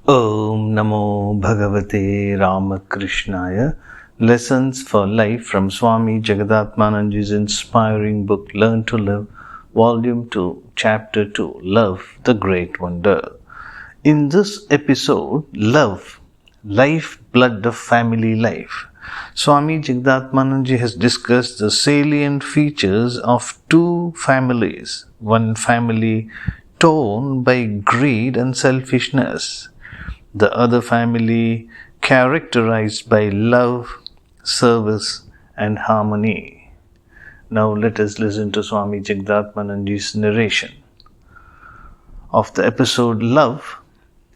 Om Namo Bhagavate Ramakrishnaya. Lessons for Life from Swami Jagadatmananji's inspiring book Learn to Live, Volume 2, Chapter 2, Love, the Great Wonder. In this episode, Love, Lifeblood of Family Life, Swami Jagadatmananji has discussed the salient features of two families, one family torn by greed and selfishness, the other family characterized by love, service, and harmony. Now let us listen to Swami Jagadatmananji's narration of the episode Love,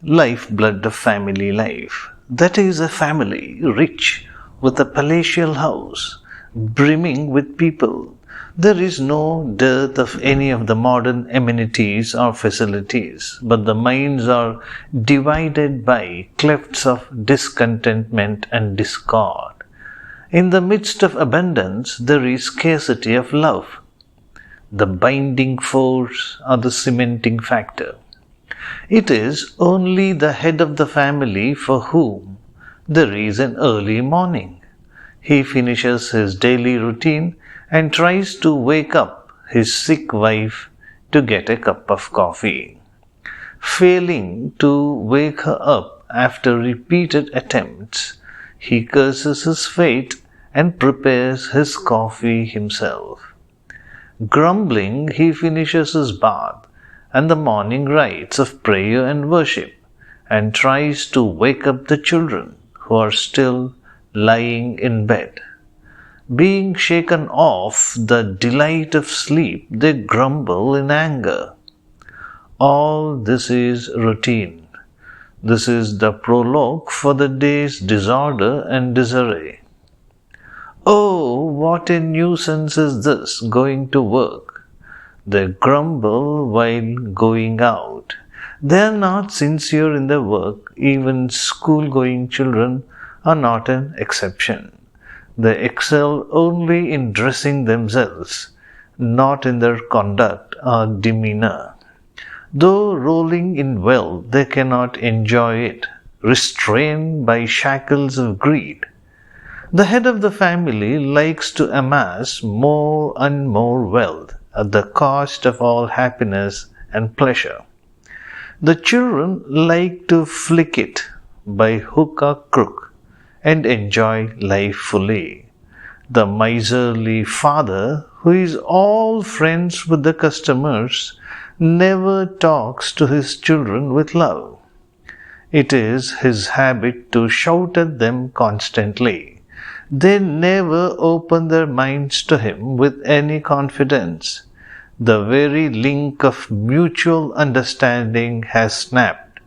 Lifeblood of Family Life. That is a family rich with a palatial house, brimming with people. There is no dearth of any of the modern amenities or facilities, but the minds are divided by clefts of discontentment and discord. In the midst of abundance, there is scarcity of love, the binding force or the cementing factor. It is only the head of the family for whom there is an early morning. He finishes his daily routine and tries to wake up his sick wife to get a cup of coffee. Failing to wake her up after repeated attempts, he curses his fate and prepares his coffee himself. Grumbling, he finishes his bath and the morning rites of prayer and worship and tries to wake up the children who are still lying in bed. Being shaken off the delight of sleep, they grumble in anger. All this is routine. This is the prologue for the day's disorder and disarray. Oh, what a nuisance is this, going to work! They grumble while going out. They are not sincere in their work. Even school-going children are not an exception. They excel only in dressing themselves, not in their conduct or demeanor. Though rolling in wealth, they cannot enjoy it, restrained by shackles of greed. The head of the family likes to amass more and more wealth at the cost of all happiness and pleasure. The children like to flick it by hook or crook and enjoy life fully. The miserly father, who is all friends with the customers, never talks to his children with love. It is his habit to shout at them constantly. They never open their minds to him with any confidence. The very link of mutual understanding has snapped.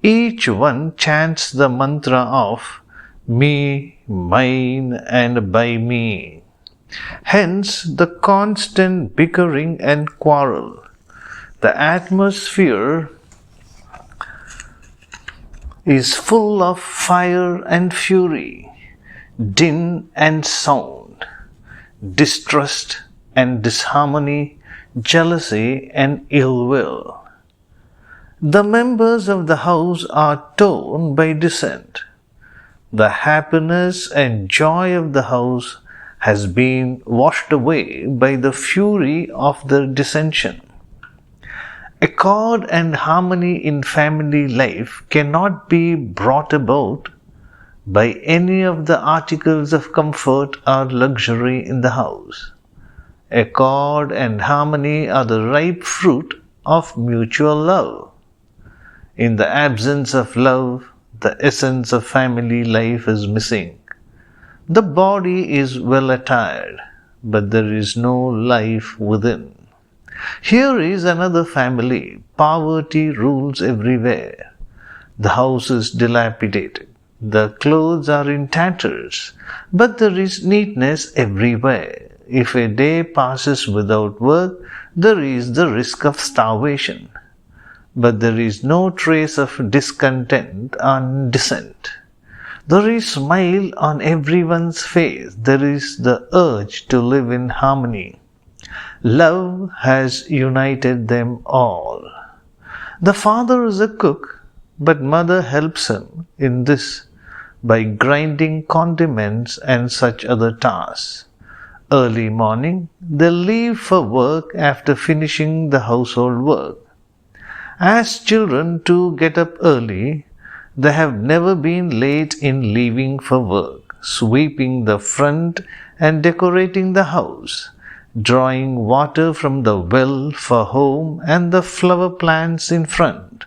Each one chants the mantra of me, mine, and by me. Hence the constant bickering and quarrel. The atmosphere is full of fire and fury, din and sound, distrust and disharmony, jealousy and ill will. The members of the house are torn by dissent. The happiness and joy of the house has been washed away by the fury of their dissension. Accord and harmony in family life cannot be brought about by any of the articles of comfort or luxury in the house. Accord and harmony are the ripe fruit of mutual love. In the absence of love, the essence of family life is missing. The body is well attired, but there is no life within. Here is another family. Poverty rules everywhere. The house is dilapidated. The clothes are in tatters, but there is neatness everywhere. If a day passes without work, there is the risk of starvation. But there is no trace of discontent and dissent. There is a smile on everyone's face. There is the urge to live in harmony. Love has united them all. The father is a cook, but mother helps him in this by grinding condiments and such other tasks. Early morning, they leave for work after finishing the household work. As children too get up early, they have never been late in leaving for work, sweeping the front and decorating the house, drawing water from the well for home and the flower plants in front,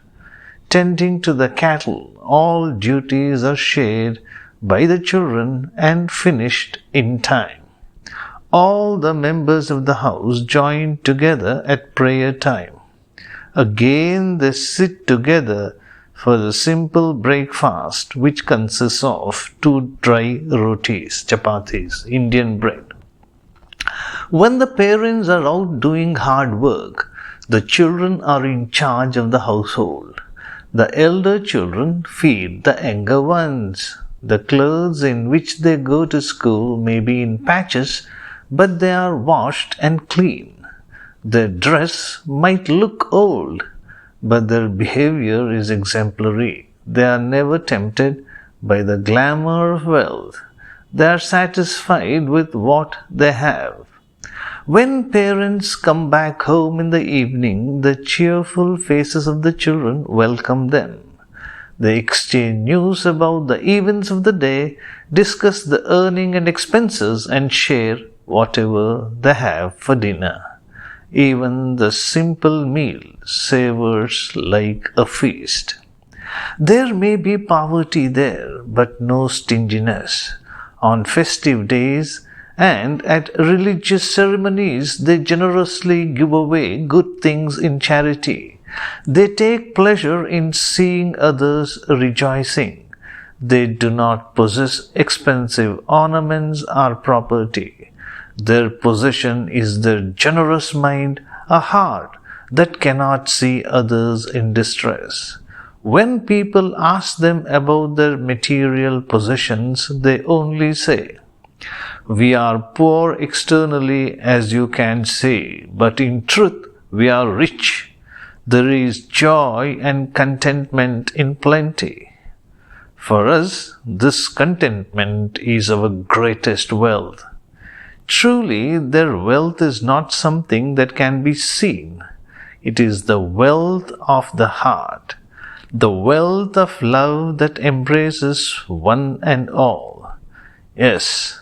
tending to the cattle. All duties are shared by the children and finished in time. All the members of the house join together at prayer time. Again they sit together for the simple breakfast, which consists of 2 dry rotis, chapatis, Indian bread. When the parents are out doing hard work, the children are in charge of the household. The elder children feed the younger ones. The clothes in which they go to school may be in patches, but they are washed and clean. Their dress might look old, but their behavior is exemplary. They are never tempted by the glamour of wealth. They are satisfied with what they have. When parents come back home in the evening, the cheerful faces of the children welcome them. They exchange news about the events of the day, discuss the earning and expenses, and share whatever they have for dinner. Even the simple meal savors like a feast. There may be poverty there, but no stinginess. On festive days and at religious ceremonies, they generously give away good things in charity. They take pleasure in seeing others rejoicing. They do not possess expensive ornaments or property. Their possession is their generous mind, a heart that cannot see others in distress. When people ask them about their material possessions, they only say, "We are poor externally, as you can see, but in truth we are rich. There is joy and contentment in plenty." For us, this contentment is our greatest wealth. Truly, their wealth is not something that can be seen. It is the wealth of the heart, the wealth of love that embraces one and all. Yes,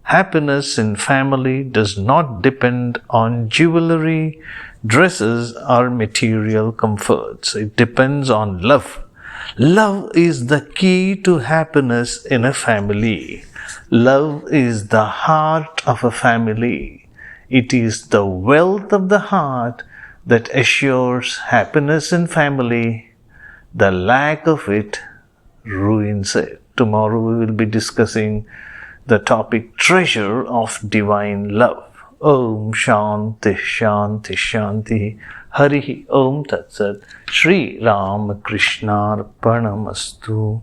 happiness in family does not depend on jewelry, dresses, or material comforts. It depends on love. Love is the key to happiness in a family. Love is the heart of a family. It is the wealth of the heart that assures happiness in family. The lack of it ruins it. Tomorrow we will be discussing the topic treasure of divine love. Om Shanti Shanti Shanti. Hari Om Tat Sat. Shri Ramakrishna Arpanamastu.